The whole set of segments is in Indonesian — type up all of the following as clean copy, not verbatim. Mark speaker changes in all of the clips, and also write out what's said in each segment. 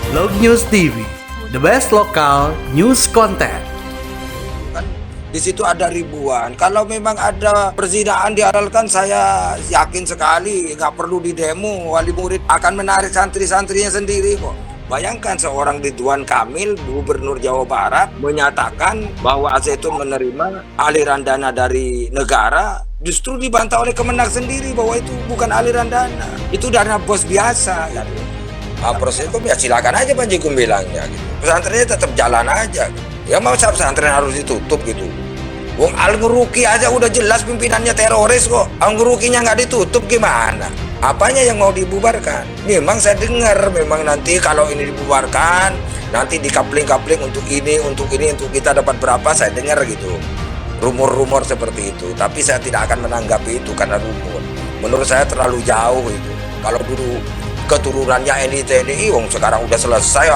Speaker 1: Log News TV, the best local news content.
Speaker 2: Kan di situ ada ribuan. Kalau memang ada perzinahan dihalalkan, saya yakin sekali nggak perlu di demo. Wali murid akan menarik santri-santrinya sendiri kok. Bayangkan seorang Ridwan Kamil, Gubernur Jawa Barat, menyatakan bahwa Al-Zaitun menerima aliran dana dari negara, justru dibantah oleh Kemenak sendiri bahwa itu bukan aliran dana, itu dana bos biasa. Kan. Proses itu ya silakan aja Panji Gumbilangnya. Gitu. Pesantrennya tetap jalan aja. Gitu. Ya mau pesantren harus ditutup gitu. Wong Al-Nguruki aja udah jelas pimpinannya teroris kok. Al-Ngurukinya nggak ditutup gimana? Apanya yang mau dibubarkan? Memang saya dengar memang nanti kalau ini dibubarkan, nanti dikapling-kapling untuk ini, untuk kita dapat berapa, saya dengar gitu. Rumor-rumor seperti itu. Tapi saya tidak akan menanggapi itu karena rumor. Menurut saya terlalu jauh itu. Kalau dulu keturunannya TNI, wong sekarang udah selesai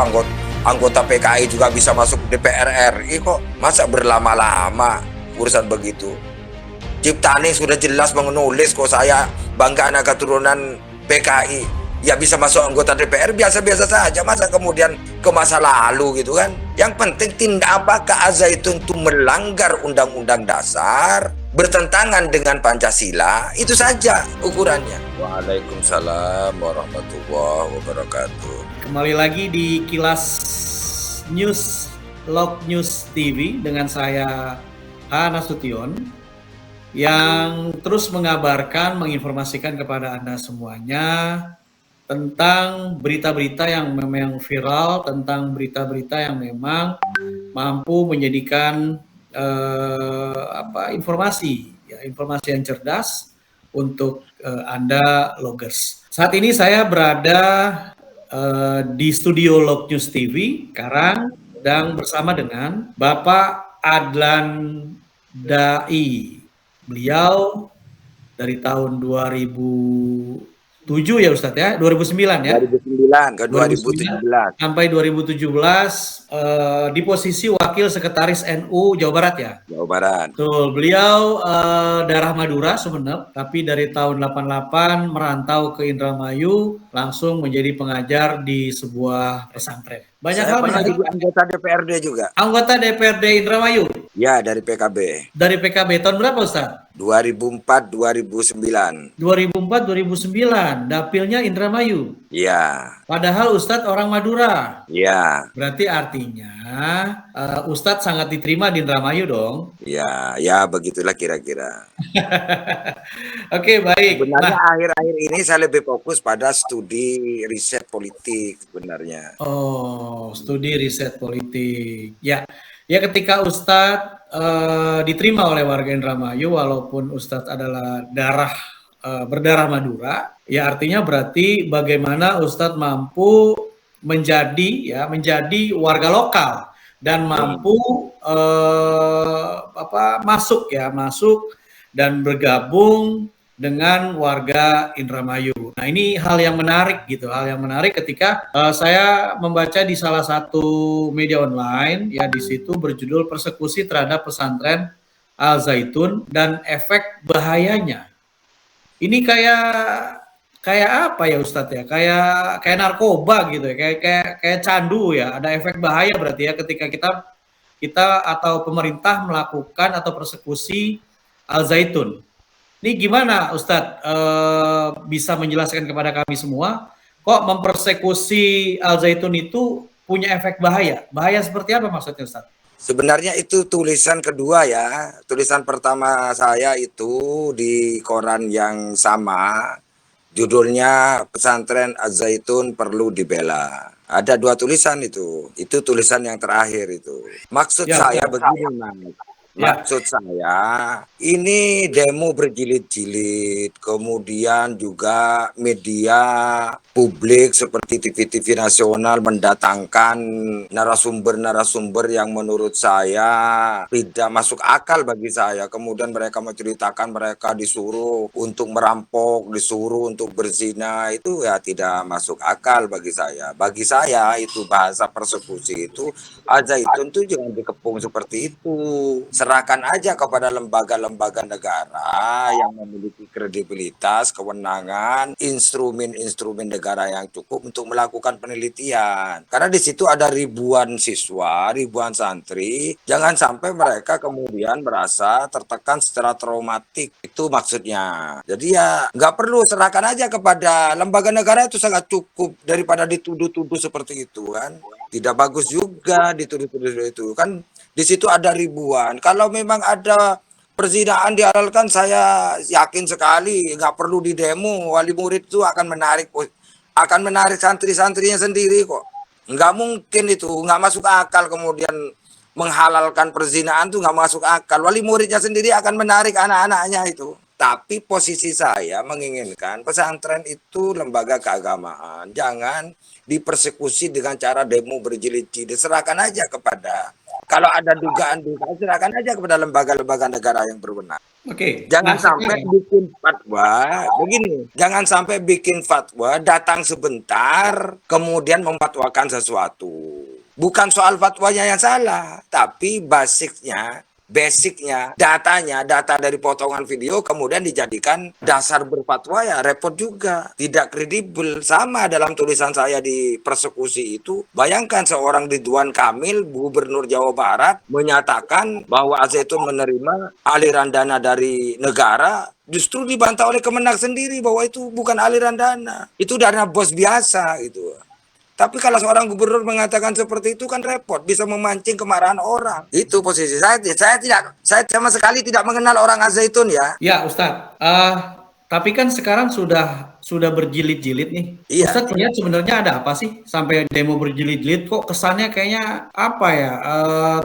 Speaker 2: anggota PKI juga bisa masuk DPR RI kok. Masa berlama-lama urusan begitu? Ciptane sudah jelas menulis kok saya bangga anak keturunan PKI. Ya bisa masuk anggota DPR biasa-biasa saja. Masa kemudian ke masa lalu gitu kan? Yang penting tindak apakah Al-Zaitun itu melanggar undang-undang dasar, bertentangan dengan Pancasila, itu saja ukurannya. Waalaikumsalam warahmatullahi wabarakatuh.
Speaker 1: Kembali lagi di Kilas News Log News TV dengan saya Nasution yang terus mengabarkan, menginformasikan kepada Anda semuanya tentang berita-berita yang memang viral, tentang berita-berita yang memang mampu menjadikan informasi yang cerdas untuk Anda loggers. Saat ini saya berada di studio Log News TV Karang dan bersama dengan Bapak Adlan Dai. Beliau dari tahun 2007 ya Ustadz ya, 2009 ya?
Speaker 2: 2009 ke 2017.
Speaker 1: Sampai 2017 di posisi Wakil Sekretaris NU Jawa Barat ya?
Speaker 2: Jawa Barat.
Speaker 1: Betul, beliau daerah Madura, Sumeneb, tapi dari tahun 88 merantau ke Indramayu, langsung menjadi pengajar di sebuah pesantren.
Speaker 2: Banyak hal menjadi anggota DPRD juga.
Speaker 1: Anggota DPRD Indramayu?
Speaker 2: Ya, dari PKB.
Speaker 1: Dari PKB, tahun berapa Ustaz?
Speaker 2: 2004-2009.
Speaker 1: 2004-2009, dapilnya Indramayu?
Speaker 2: Iya.
Speaker 1: Padahal Ustadz orang Madura?
Speaker 2: Iya.
Speaker 1: Berarti artinya Ustadz sangat diterima di Indramayu dong?
Speaker 2: Iya, ya begitulah kira-kira.
Speaker 1: Oke, baik.
Speaker 2: Sebenarnya akhir-akhir ini saya lebih fokus pada studi riset politik sebenarnya.
Speaker 1: Oh, studi riset politik. Ya ketika Ustadz diterima oleh warga Indramayu, walaupun Ustadz adalah berdarah Madura, ya artinya berarti bagaimana Ustadz mampu menjadi warga lokal dan mampu masuk dan bergabung dengan warga Indramayu. Nah, ini hal yang menarik gitu, ketika saya membaca di salah satu media online, ya di situ berjudul Persekusi Terhadap Pesantren Al-Zaitun dan Efek Bahayanya. Ini kayak apa ya Ustadz ya? Kayak narkoba gitu ya, kayak candu ya. Ada efek bahaya berarti ya ketika kita atau pemerintah melakukan atau persekusi Al-Zaitun. Ini gimana Ustadz bisa menjelaskan kepada kami semua, kok mempersekusi Al-Zaitun itu punya efek bahaya? Bahaya seperti apa maksudnya Ustadz?
Speaker 2: Sebenarnya itu tulisan kedua ya. Tulisan pertama saya itu di koran yang sama. Judulnya Pesantren Al-Zaitun Perlu Dibela. Ada dua tulisan itu. Itu tulisan yang terakhir itu. Maksud saya begini, Mas. Maksud saya, ini demo berjilid-jilid, kemudian juga media publik seperti TV-TV nasional mendatangkan narasumber-narasumber yang menurut saya tidak masuk akal bagi saya. Kemudian mereka menceritakan mereka disuruh untuk merampok, disuruh untuk berzina, itu ya tidak masuk akal bagi saya. Bagi saya itu bahasa persekusi itu Al-Zaitun itu jangan dikepung seperti itu. serahkan aja kepada lembaga-lembaga negara yang memiliki kredibilitas, kewenangan, instrumen-instrumen negara yang cukup untuk melakukan penelitian. Karena di situ ada ribuan siswa, ribuan santri, jangan sampai mereka kemudian merasa tertekan secara traumatik. Itu maksudnya. Jadi ya nggak perlu, serahkan aja kepada lembaga negara, itu sangat cukup daripada dituduh-tuduh seperti itu kan. Tidak bagus juga dituduh-tuduh itu kan. Di situ ada ribuan. Kalau memang ada perzinahan dihalalkan, saya yakin sekali nggak perlu di demo. Wali murid itu akan menarik santri-santrinya sendiri kok. Nggak mungkin itu, nggak masuk akal kemudian menghalalkan perzinahan tuh nggak masuk akal. Wali muridnya sendiri akan menarik anak-anaknya itu. Tapi posisi saya menginginkan pesantren itu lembaga keagamaan. Jangan dipersekusi dengan cara demo berjilid-jilid. Serahkan aja kepada, kalau ada dugaan-dugaan, serahkan aja kepada lembaga-lembaga negara yang berwenang.
Speaker 1: Oke.
Speaker 2: Jangan
Speaker 1: Nah,
Speaker 2: sampai bikin fatwa, begini, jangan sampai bikin fatwa, datang sebentar, kemudian memfatwakan sesuatu. Bukan soal fatwanya yang salah, tapi basicnya, data dari potongan video kemudian dijadikan dasar berfatwa, ya repot juga, tidak kredibel. Sama dalam tulisan saya di persekusi itu, bayangkan seorang Ridwan Kamil, Gubernur Jawa Barat, menyatakan bahwa Al-Zaitun menerima aliran dana dari negara, justru dibantah oleh Kemenak sendiri bahwa itu bukan aliran dana, itu dana bos biasa gitu. Tapi kalau seorang gubernur mengatakan seperti itu kan repot, bisa memancing kemarahan orang. Itu posisi saya. Saya sama sekali tidak mengenal orang Al-Zaitun ya.
Speaker 1: Ya, Ustadz. Tapi kan sekarang sudah berjilid-jilid nih.
Speaker 2: Iya.
Speaker 1: Ustadz lihat sebenarnya ada apa sih sampai demo berjilid-jilid? Kok kesannya kayaknya apa ya?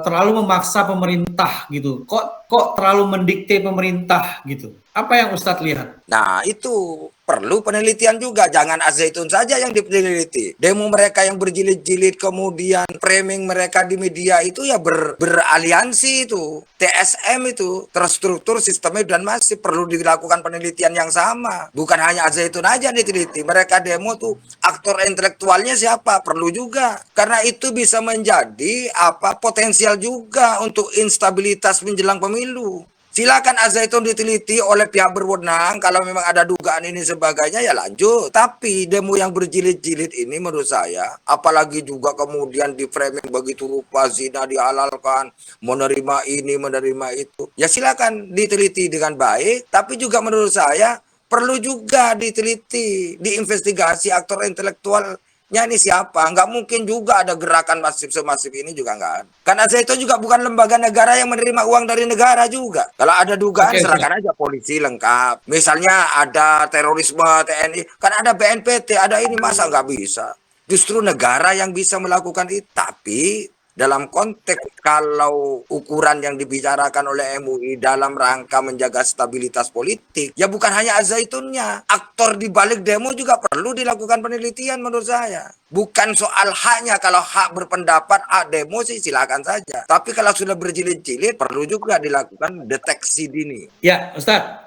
Speaker 1: Terlalu memaksa pemerintah gitu. Kok terlalu mendikte pemerintah gitu? Apa yang Ustadz lihat?
Speaker 2: Nah, itu perlu penelitian juga. Jangan Al-Zaitun saja yang diteliti. Demo mereka yang berjilid-jilid, kemudian framing mereka di media itu ya beraliansi itu. TSM itu, terstruktur, sistemnya, dan masih perlu dilakukan penelitian yang sama. Bukan hanya Al-Zaitun aja diteliti. Mereka demo tuh aktor intelektualnya siapa? Perlu juga. Karena itu bisa menjadi potensial juga untuk instabilitas menjelang pemilu. Silakan Al-Zaitun diteliti oleh pihak berwenang. Kalau memang ada dugaan ini sebagainya ya lanjut. Tapi demo yang berjilid-jilid ini menurut saya, apalagi juga kemudian di framing begitu rupa, zina dihalalkan, menerima ini, menerima itu. Ya silakan diteliti dengan baik. Tapi juga menurut saya perlu juga diteliti, diinvestigasi aktor intelektual. Ini siapa? Nggak mungkin juga ada gerakan masif semasif ini juga nggak ada. Karena itu juga bukan lembaga negara yang menerima uang dari negara juga. Kalau ada dugaan, serahkan aja polisi lengkap. Misalnya ada terorisme TNI, kan ada BNPT, ada ini, masa nggak bisa? Justru negara yang bisa melakukan itu. Tapi dalam konteks kalau ukuran yang dibicarakan oleh MUI dalam rangka menjaga stabilitas politik, ya bukan hanya Al-Zaitunnya. Aktor di balik demo juga perlu dilakukan penelitian menurut saya. Bukan soal haknya, kalau hak berpendapat, hak demo sih silakan saja. Tapi kalau sudah berjilid-jilid, perlu juga dilakukan deteksi dini.
Speaker 1: Ya, Ustadz.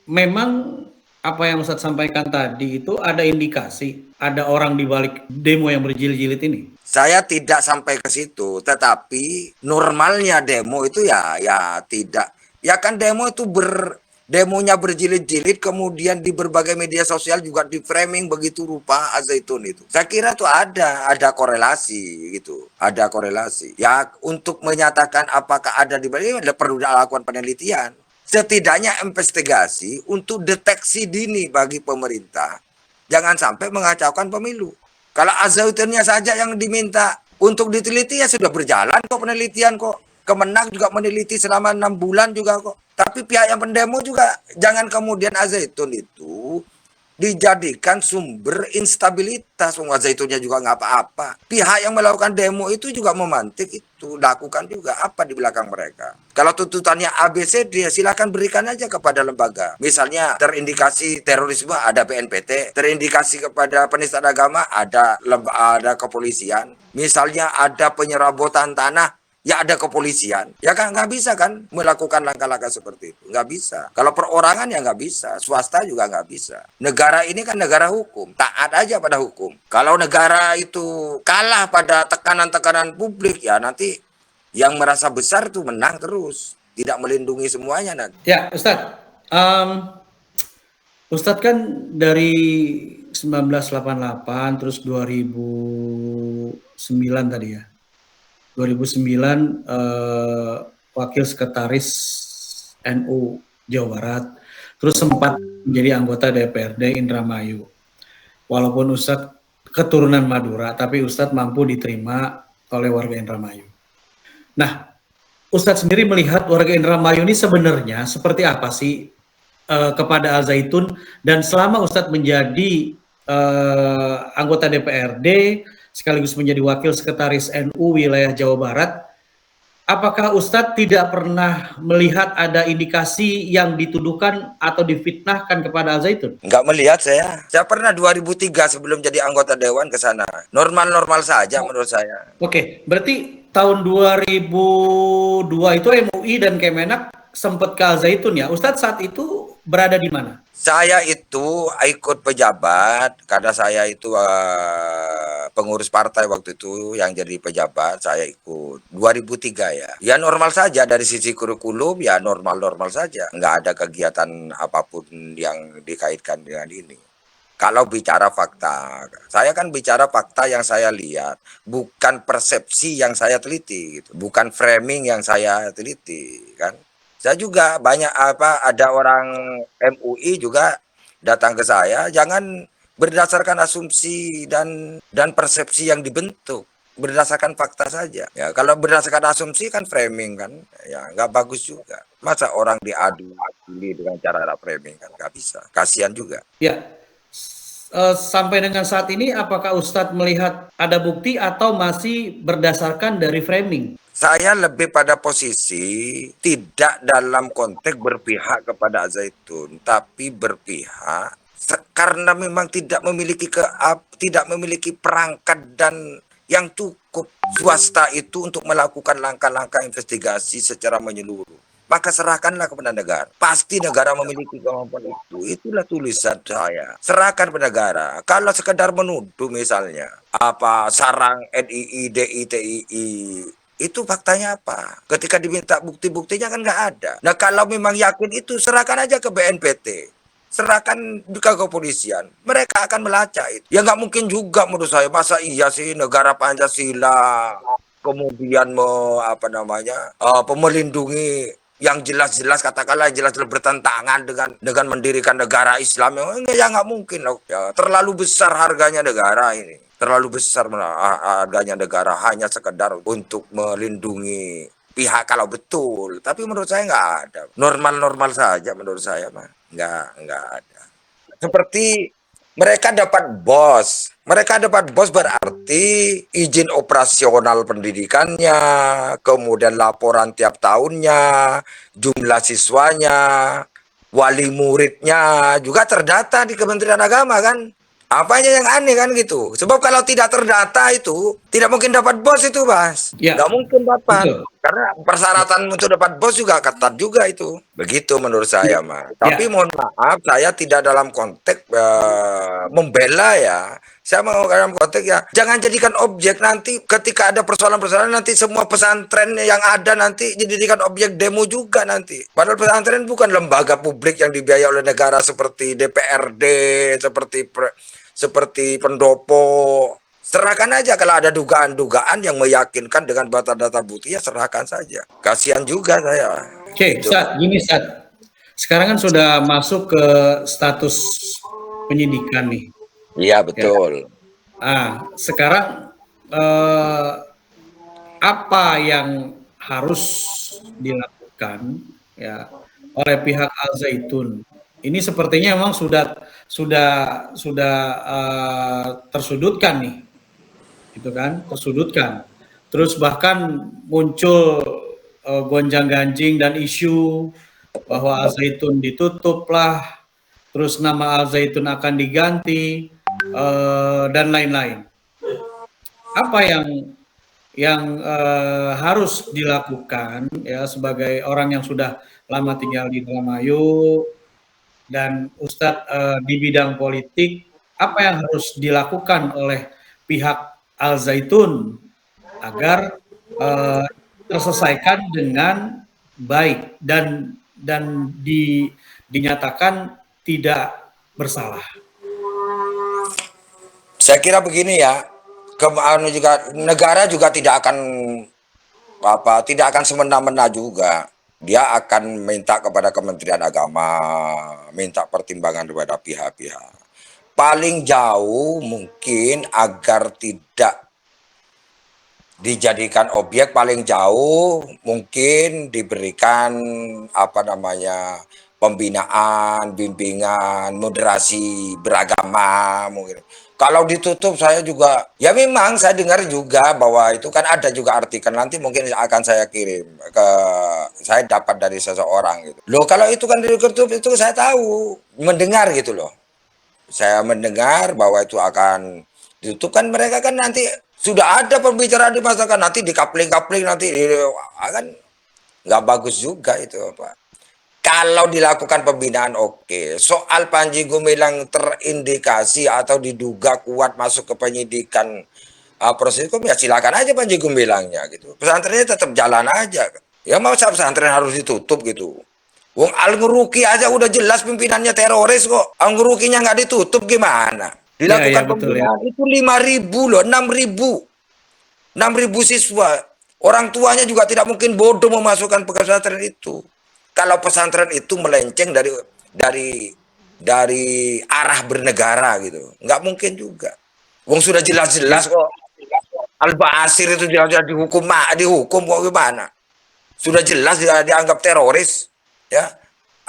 Speaker 1: Memang apa yang Ustadz sampaikan tadi itu ada indikasi, ada orang di balik demo yang berjilid-jilid ini?
Speaker 2: Saya tidak sampai ke situ, tetapi normalnya demo itu ya tidak. Ya kan demo itu demonya berjilid-jilid, kemudian di berbagai media sosial juga di framing begitu rupa Al-Zaitun itu. Saya kira tuh ada korelasi gitu, ada korelasi. Ya untuk menyatakan apakah ada di balik, perlu dilakukan penelitian. Setidaknya investigasi untuk deteksi dini bagi pemerintah. Jangan sampai mengacaukan pemilu. Kalau Al-Zaitunnya saja yang diminta untuk diteliti ya sudah berjalan kok penelitian kok. Kemenang juga meneliti selama 6 bulan juga kok. Tapi pihak yang pendemo juga jangan kemudian Al-Zaitun itu dijadikan sumber instabilitas. Al-Zaitunnya juga nggak apa-apa. Pihak yang melakukan demo itu juga memantik itu, lakukan juga apa di belakang mereka. Kalau tuntutannya ABCD, silakan berikan aja kepada lembaga. Misalnya terindikasi terorisme ada BNPT, terindikasi kepada penistaan agama ada kepolisian. Misalnya ada penyerabotan tanah, ya ada kepolisian. Ya kan nggak bisa kan melakukan langkah-langkah seperti itu. Nggak bisa. Kalau perorangan ya nggak bisa. Swasta juga nggak bisa. Negara ini kan negara hukum. Taat aja pada hukum. Kalau negara itu kalah pada tekanan-tekanan publik, ya nanti Yang merasa besar tuh menang terus, tidak melindungi semuanya nanti.
Speaker 1: Ya, Ustadz. Ustadz kan dari 1988 terus 2009 tadi ya. 2009 wakil sekretaris NU Jawa Barat, terus sempat menjadi anggota DPRD Indramayu. Walaupun Ustadz keturunan Madura, tapi Ustadz mampu diterima oleh warga Indramayu. Nah, Ustadz sendiri melihat warga Indramayu ini sebenarnya seperti apa sih kepada Al Zaitun, dan selama Ustadz menjadi anggota DPRD sekaligus menjadi wakil sekretaris NU wilayah Jawa Barat, apakah Ustadz tidak pernah melihat ada indikasi yang dituduhkan atau difitnahkan kepada Al Zaitun?
Speaker 2: Nggak melihat saya. Saya pernah 2003 sebelum jadi anggota dewan ke sana. Normal-normal saja menurut saya.
Speaker 1: Oke, berarti tahun 2002 itu MUI dan Kemenak sempat ke Al Zaitun ya. Ustadz saat itu berada di mana?
Speaker 2: Saya itu ikut pejabat karena saya itu pengurus partai waktu itu yang jadi pejabat. Saya ikut 2003 ya. Ya normal saja dari sisi kurikulum, ya normal-normal saja. Nggak ada kegiatan apapun yang dikaitkan dengan ini. Kalau bicara fakta, saya kan bicara fakta yang saya lihat, bukan persepsi yang saya teliti, gitu. Bukan framing yang saya teliti, kan? Saya juga banyak ada orang MUI juga datang ke saya, jangan berdasarkan asumsi dan persepsi yang dibentuk, berdasarkan fakta saja. Ya, kalau berdasarkan asumsi kan framing kan, ya nggak bagus juga. Masa orang diadu dengan cara framing kan nggak bisa, kasihan juga.
Speaker 1: Ya, sampai dengan saat ini apakah Ustadz melihat ada bukti atau masih berdasarkan dari framing?
Speaker 2: Saya lebih pada posisi tidak dalam konteks berpihak kepada Zaitun, tapi berpihak karena memang tidak memiliki perangkat dan yang cukup swasta itu untuk melakukan langkah-langkah investigasi secara menyeluruh. Maka serahkanlah kepada negara. Pasti negara memiliki kemampuan itu. Itulah tulisan saya. Serahkan kepada negara. Kalau sekedar menuduh misalnya sarang NII, DI, TII, itu faktanya apa? Ketika diminta bukti-buktinya kan nggak ada. Nah kalau memang yakin itu serahkan aja ke BNPT. Serahkan ke kepolisian. Mereka akan melacak itu. Ya nggak mungkin juga menurut saya. Masa iya sih negara Pancasila kemudian melindungi yang jelas-jelas katakanlah jelas-jelas bertentangan dengan mendirikan negara Islam, ya nggak mungkin loh. Ya, terlalu besar harganya negara ini, terlalu besar harganya negara hanya sekedar untuk melindungi pihak kalau betul. Tapi menurut saya nggak ada, normal-normal saja menurut saya mah nggak ada. Seperti mereka dapat BOS. Mereka dapat BOS berarti izin operasional pendidikannya, kemudian laporan tiap tahunnya, jumlah siswanya, wali muridnya juga terdata di Kementerian Agama kan. Apanya yang aneh kan gitu. Sebab kalau tidak terdata itu tidak mungkin dapat BOS itu, Mas.
Speaker 1: Ya.
Speaker 2: Nggak mungkin dapat.
Speaker 1: Betul.
Speaker 2: Karena persyaratan untuk dapat BOS juga ketat juga itu. Begitu menurut saya, Mas. Tapi mohon maaf, saya tidak dalam konteks membela ya. Saya mau dalam konteks ya, jangan jadikan objek nanti ketika ada persoalan-persoalan nanti semua pesantren yang ada nanti dijadikan objek demo juga nanti. Padahal pesantren bukan lembaga publik yang dibiayai oleh negara seperti DPRD, seperti pendopo. Serahkan aja kalau ada dugaan-dugaan yang meyakinkan dengan data-data bukti, ya serahkan saja. Kasihan juga saya.
Speaker 1: Oke, Ustadz, gini Ustadz. Sekarang kan sudah masuk ke status penyidikan nih.
Speaker 2: Iya betul.
Speaker 1: Nah, sekarang apa yang harus dilakukan ya oleh pihak Al Zaitun? Ini sepertinya memang sudah tersudutkan nih, gitu kan? Tersudutkan. Terus bahkan muncul gonjang-ganjing dan isu bahwa Al Zaitun ditutup lah, terus nama Al Zaitun akan diganti. Dan lain-lain. Apa yang harus dilakukan ya sebagai orang yang sudah lama tinggal di Indramayu dan Ustadz di bidang politik, apa yang harus dilakukan oleh pihak Al Zaitun agar terselesaikan dengan baik dan dinyatakan tidak bersalah.
Speaker 2: Saya kira begini ya, juga negara juga tidak akan semena-mena juga. Dia akan minta kepada Kementerian Agama, minta pertimbangan kepada pihak-pihak. Paling jauh mungkin agar tidak dijadikan objek, paling jauh mungkin diberikan pembinaan, bimbingan, moderasi beragama mungkin. Kalau ditutup saya juga, ya memang saya dengar juga bahwa itu kan ada juga artikel, nanti mungkin akan saya kirim saya dapat dari seseorang gitu. Loh kalau itu kan ditutup itu saya tahu, mendengar gitu loh. Saya mendengar bahwa itu akan ditutup, kan mereka kan nanti sudah ada pembicaraan di masyarakat, nanti dikapling-kapling, nanti kan nggak bagus juga itu Pak. Kalau dilakukan pembinaan oke. Soal Panji Gumilang terindikasi atau diduga kuat masuk ke penyidikan proses hukum, ya silakan aja Panji Gumilangnya gitu. Pesantrennya tetap jalan aja. Ya mau pesantren harus ditutup gitu. Wong Al-Nguruki aja udah jelas pimpinannya teroris kok. Al-Ngurukinya nggak ditutup gimana?
Speaker 1: Ya, ya
Speaker 2: Dilakukan
Speaker 1: betul ya.
Speaker 2: pembinaan itu 5.000 loh, 6.000 siswa. Orang tuanya juga tidak mungkin bodoh memasukkan pesantren itu. Kalau pesantren itu melenceng dari arah bernegara gitu, nggak mungkin juga. Wong sudah jelas-jelas kok. Al-Basir itu jelas dihukum kok gimana? Sudah jelas dia dianggap teroris, ya.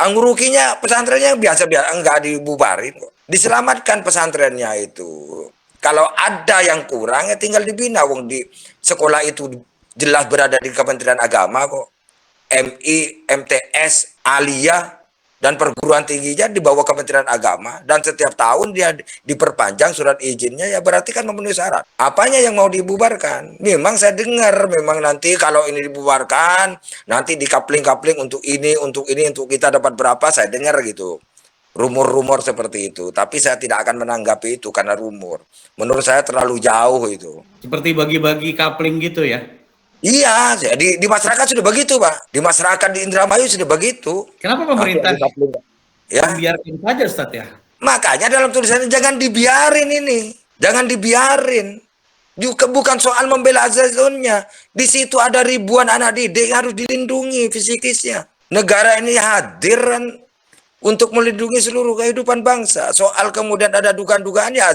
Speaker 2: Anggurukinya pesantrennya biasa-biasa, enggak dibubarin kok. Diselamatkan pesantrennya itu. Kalau ada yang kurang ya tinggal dibina. Wong di sekolah itu jelas berada di Kementerian Agama kok. MI, MTS, Aliyah, dan perguruan tingginya di bawah Kementerian Agama, dan setiap tahun dia diperpanjang surat izinnya, ya berarti kan memenuhi syarat. Apanya yang mau dibubarkan? Memang saya dengar, memang nanti kalau ini dibubarkan, nanti dikapling-kapling untuk ini, untuk kita dapat berapa, saya dengar gitu. Rumor-rumor seperti itu, tapi saya tidak akan menanggapi itu karena rumor. Menurut saya terlalu jauh itu.
Speaker 1: Seperti bagi-bagi kapling gitu ya.
Speaker 2: Iya, di masyarakat sudah begitu, Pak. Di masyarakat di Indramayu sudah begitu.
Speaker 1: Kenapa pemerintah
Speaker 2: Ya,
Speaker 1: membiarkan saja, Ustadz ya?
Speaker 2: makanya dalam tulisannya jangan dibiarin ini. Jangan dibiarin. Juga bukan soal membela Azazunnya. Di situ ada ribuan anak didik yang harus dilindungi fisikisnya. Negara ini hadir untuk melindungi seluruh kehidupan bangsa. Soal kemudian ada dugaan-dugaan ya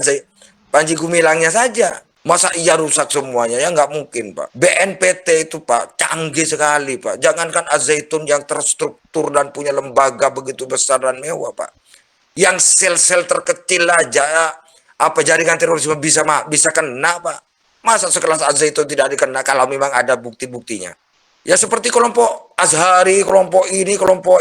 Speaker 2: Panji Gumilangnya saja. Masa iya rusak semuanya? Ya nggak mungkin, Pak. BNPT itu, Pak, canggih sekali, Pak. Jangankan Al-Zaitun yang terstruktur dan punya lembaga begitu besar dan mewah, Pak. Yang sel-sel terkecil aja, jaringan terorisme bisa kena, Pak. Masa sekelas Al-Zaitun tidak dikena kalau memang ada bukti-buktinya? Ya seperti kelompok Azhari, kelompok ini, kelompok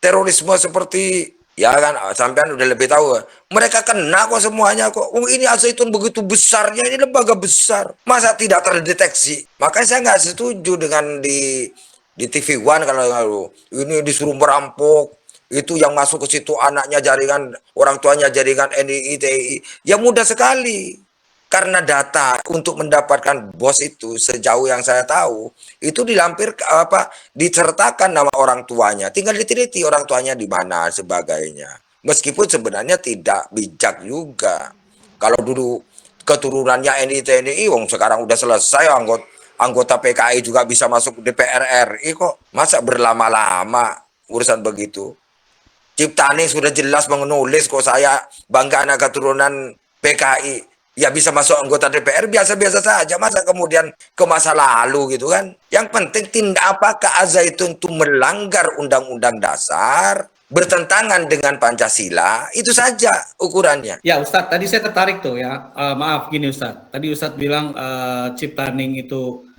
Speaker 2: terorisme seperti, ya kan, sampean udah lebih tahu. Mereka kena kok semuanya kok. Ini Al-Zaitun begitu besarnya, ini lembaga besar. Masa tidak terdeteksi? Makanya saya nggak setuju dengan di TV One kalau ini disuruh merampok. Itu yang masuk ke situ anaknya jaringan, orang tuanya jaringan NII, TI. Ya mudah sekali. Karena data untuk mendapatkan bos itu sejauh yang saya tahu itu disertakan nama orang tuanya, tinggal diteliti orang tuanya di mana sebagainya. Meskipun sebenarnya tidak bijak juga. Kalau dulu keturunannya NII TNI, wong sekarang udah selesai, anggota PKI juga bisa masuk DPR RI kok. Masa berlama-lama urusan begitu? Ciptaning sudah jelas menulis kok, saya bangga anak keturunan PKI. Ya bisa masuk anggota DPR biasa-biasa saja, masa kemudian ke masa lalu gitu kan. Yang penting apakah Al-Zaitun itu melanggar undang-undang dasar, bertentangan dengan Pancasila, itu saja ukurannya.
Speaker 1: Ya Ustadz, tadi saya tertarik tuh ya, maaf gini Ustadz, tadi Ustadz bilang Ciptaning itu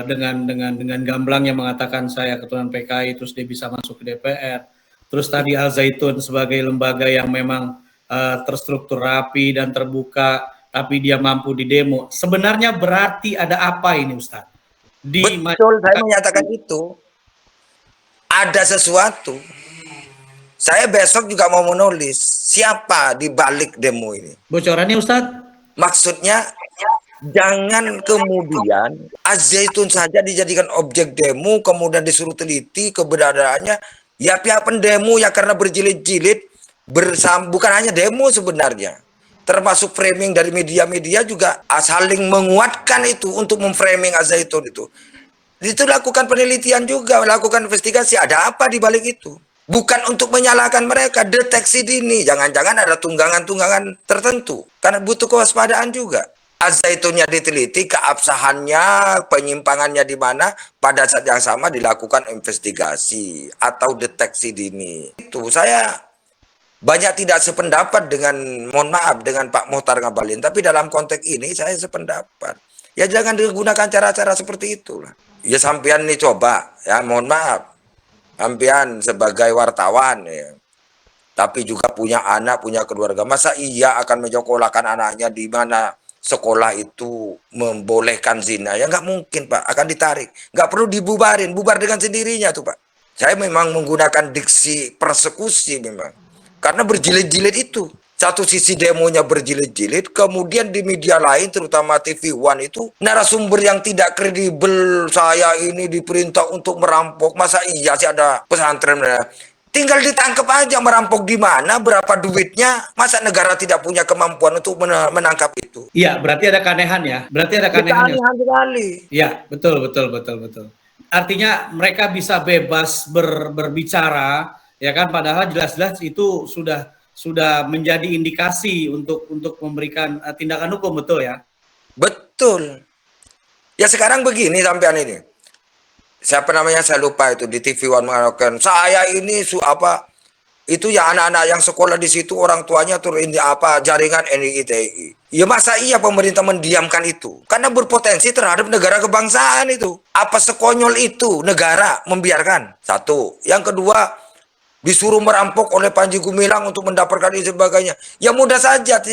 Speaker 1: dengan gamblang yang mengatakan saya keturunan PKI terus dia bisa masuk ke DPR. Terus tadi Al-Zaitun sebagai lembaga yang memang terstruktur rapi dan terbuka, tapi dia mampu di demo. Sebenarnya berarti ada apa ini Ustadz?
Speaker 2: Betul, saya menyatakan itu. Ada sesuatu. Saya besok juga mau menulis siapa di balik demo ini.
Speaker 1: Bocorannya Ustadz?
Speaker 2: Maksudnya Jangan kemudian Al-Zaitun saja dijadikan objek demo, kemudian disuruh teliti keberadaannya. Ya pihak pendemo ya karena berjilid-jilid, bukan hanya demo sebenarnya. Termasuk framing dari media-media juga saling menguatkan itu untuk memframing Al-Zaitun itu. Itu lakukan penelitian juga, lakukan investigasi. Ada apa di balik itu? Bukan untuk menyalahkan mereka, deteksi dini. Jangan-jangan ada tunggangan-tunggangan tertentu. Karena butuh kewaspadaan juga. Al-Zaitunnya diteliti, keabsahannya, penyimpangannya di mana, pada saat yang sama dilakukan investigasi atau deteksi dini. Itu saya banyak tidak sependapat dengan, mohon maaf, dengan Pak Mohtar Ngabalin, tapi dalam konteks ini saya sependapat. Ya jangan digunakan cara-cara seperti itu. Ya sampean nih coba, ya mohon maaf, sampean sebagai wartawan ya, tapi juga punya anak, punya keluarga. Masa iya akan menyekolahkan anaknya di mana sekolah itu membolehkan zina? Ya nggak mungkin Pak, akan ditarik. Nggak perlu dibubarin, bubar dengan sendirinya tuh Pak. Saya memang menggunakan diksi persekusi memang. Karena berjilid-jilid itu. Satu sisi demonya berjilid-jilid, kemudian di media lain, terutama TV One itu, narasumber yang tidak kredibel, saya ini diperintah untuk merampok. Masa iya sih ada pesantren? Tinggal ditangkap aja, merampok di mana, berapa duitnya, masa negara tidak punya kemampuan untuk menangkap itu?
Speaker 1: Iya, berarti ada keanehan ya. Berarti ada keanehan ya.
Speaker 2: Sekali.
Speaker 1: Iya, betul. Artinya mereka bisa bebas berbicara, ya kan? Padahal jelas-jelas itu sudah menjadi indikasi untuk memberikan tindakan hukum, betul ya?
Speaker 2: Betul. Ya sekarang begini sampean ini. Siapa namanya saya lupa itu di TV One mengatakan saya ini itu ya anak-anak yang sekolah di situ orang tuanya turun di jaringan NII. Ya masa iya pemerintah mendiamkan itu? Karena berpotensi terhadap negara kebangsaan itu. Apa sekonyol itu negara membiarkan? Satu. Yang kedua, disuruh merampok oleh Panji Gumilang untuk mendapatkan ini sebagainya. Ya mudah saja.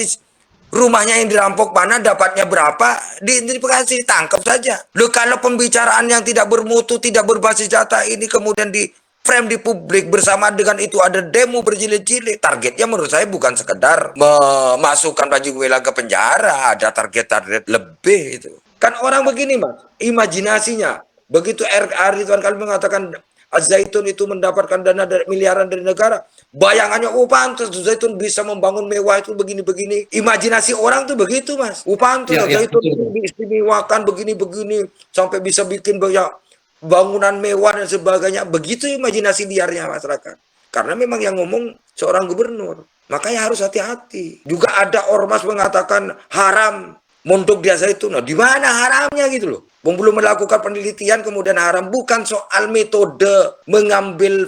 Speaker 2: Rumahnya yang dirampok mana, dapatnya berapa, dikasih tangkap saja. Loh kalau pembicaraan yang tidak bermutu, tidak berbasis data ini kemudian di frame di publik bersama dengan itu ada demo berjilid-jilid. Targetnya menurut saya bukan sekedar memasukkan Panji Gumilang ke penjara, ada target-target lebih itu. Kan orang begini Mas, imajinasinya. Begitu Ridwan Kamil mengatakan Al-Zaitun itu mendapatkan dana dari miliaran dari negara. Bayangannya, pantas Al-Zaitun bisa membangun mewah itu begini-begini. Imajinasi orang tuh begitu Mas. Pantas Al-Zaitun itu diistimewakan begini-begini. Sampai bisa bikin banyak bangunan mewah dan sebagainya. Begitu imajinasi liarnya masyarakat. Karena memang yang ngomong seorang gubernur. Makanya harus hati-hati. Juga ada ormas mengatakan haram mondok di Al-Zaitun. Nah, di mana haramnya gitu loh. Belum melakukan penelitian kemudian haram. Bukan soal metode mengambil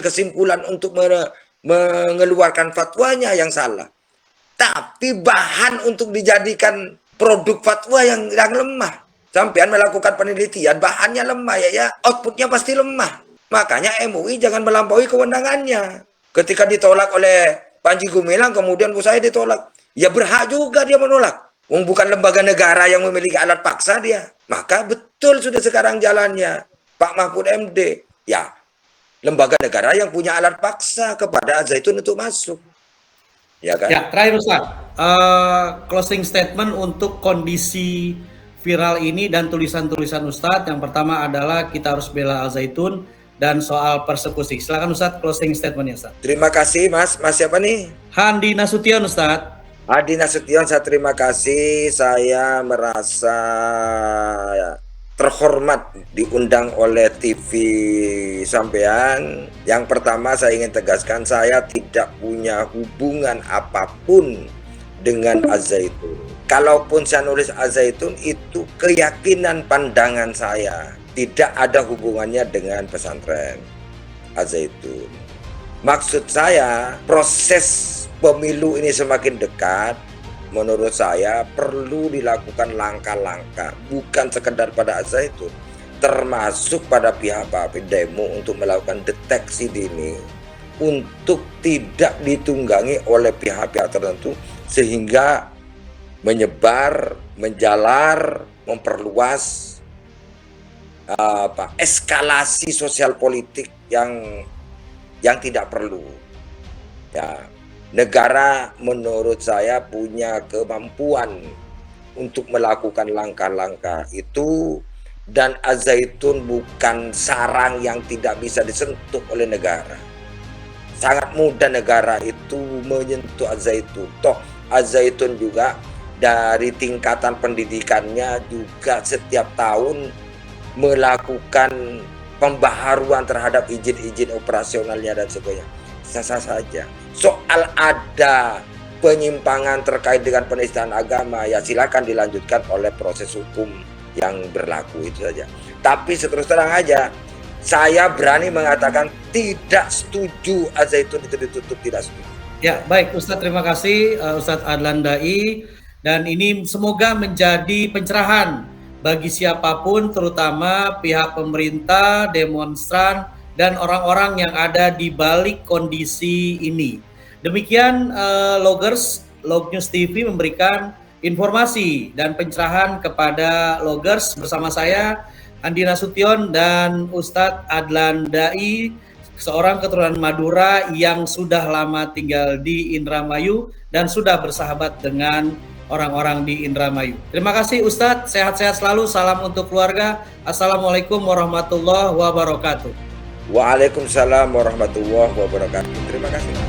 Speaker 2: kesimpulan untuk mengeluarkan fatwanya yang salah. Tapi bahan untuk dijadikan produk fatwa yang lemah. Sampean melakukan penelitian, bahannya lemah ya, outputnya pasti lemah. Makanya MUI jangan melampaui kewenangannya. Ketika ditolak oleh Panji Gumilang, kemudian saya ditolak. Ya berhak juga dia menolak. Bukan lembaga negara yang memiliki alat paksa dia. Maka betul sudah sekarang jalannya Pak Mahfud MD. Ya, lembaga negara yang punya alat paksa kepada Al-Zaitun untuk masuk. Ya kan?
Speaker 1: Ya, terakhir Ustaz. Closing statement untuk kondisi viral ini dan tulisan-tulisan Ustadz. Yang pertama adalah kita harus bela Al-Zaitun dan soal persekusi. Silakan Ustadz, closing statementnya Ustadz.
Speaker 2: Terima kasih Mas. Mas siapa nih?
Speaker 1: Handi Nasution Ustadz.
Speaker 2: Handi Nasution, saya terima kasih. Saya merasa terhormat diundang oleh TV sampean. Yang pertama saya ingin tegaskan, saya tidak punya hubungan apapun dengan Al-Zaitun. Kalaupun saya nulis Al-Zaitun, itu keyakinan pandangan saya. Tidak ada hubungannya dengan pesantren Al-Zaitun. Maksud saya, proses pemilu ini semakin dekat, menurut saya perlu dilakukan langkah-langkah, bukan sekedar pada Al-Zaitun, termasuk pada pihak demo untuk melakukan deteksi dini, untuk tidak ditunggangi oleh pihak-pihak tertentu, sehingga menyebar, menjalar, memperluas eskalasi sosial politik yang tidak perlu. Ya, negara menurut saya punya kemampuan untuk melakukan langkah-langkah itu, dan Az-Zaitun bukan sarang yang tidak bisa disentuh oleh negara. Sangat mudah negara itu menyentuh Az-Zaitun. Toh Az-Zaitun juga dari tingkatan pendidikannya juga setiap tahun melakukan pembaharuan terhadap izin-izin operasionalnya dan sebagainya. Sah-sah saja. Soal ada penyimpangan terkait dengan penistaan agama, ya silakan dilanjutkan oleh proses hukum yang berlaku, itu saja. Tapi terus terang aja, saya berani mengatakan tidak setuju Az-Zaitun itu ditutup, tidak setuju.
Speaker 1: Ya, baik Ustadz, terima kasih Ustadz Adlan Dai, dan ini semoga menjadi pencerahan bagi siapapun, terutama pihak pemerintah, demonstran, dan orang-orang yang ada di balik kondisi ini. Demikian Loggers, Log News TV memberikan informasi dan pencerahan kepada Loggers bersama saya Andi Nasution dan Ustadz Adlan Dai, seorang keturunan Madura yang sudah lama tinggal di Indramayu dan sudah bersahabat dengan orang-orang di Indramayu. Terima kasih Ustadz, sehat-sehat selalu, salam untuk keluarga. Assalamualaikum warahmatullahi wabarakatuh.
Speaker 2: Waalaikumsalam warahmatullahi wabarakatuh. Terima kasih.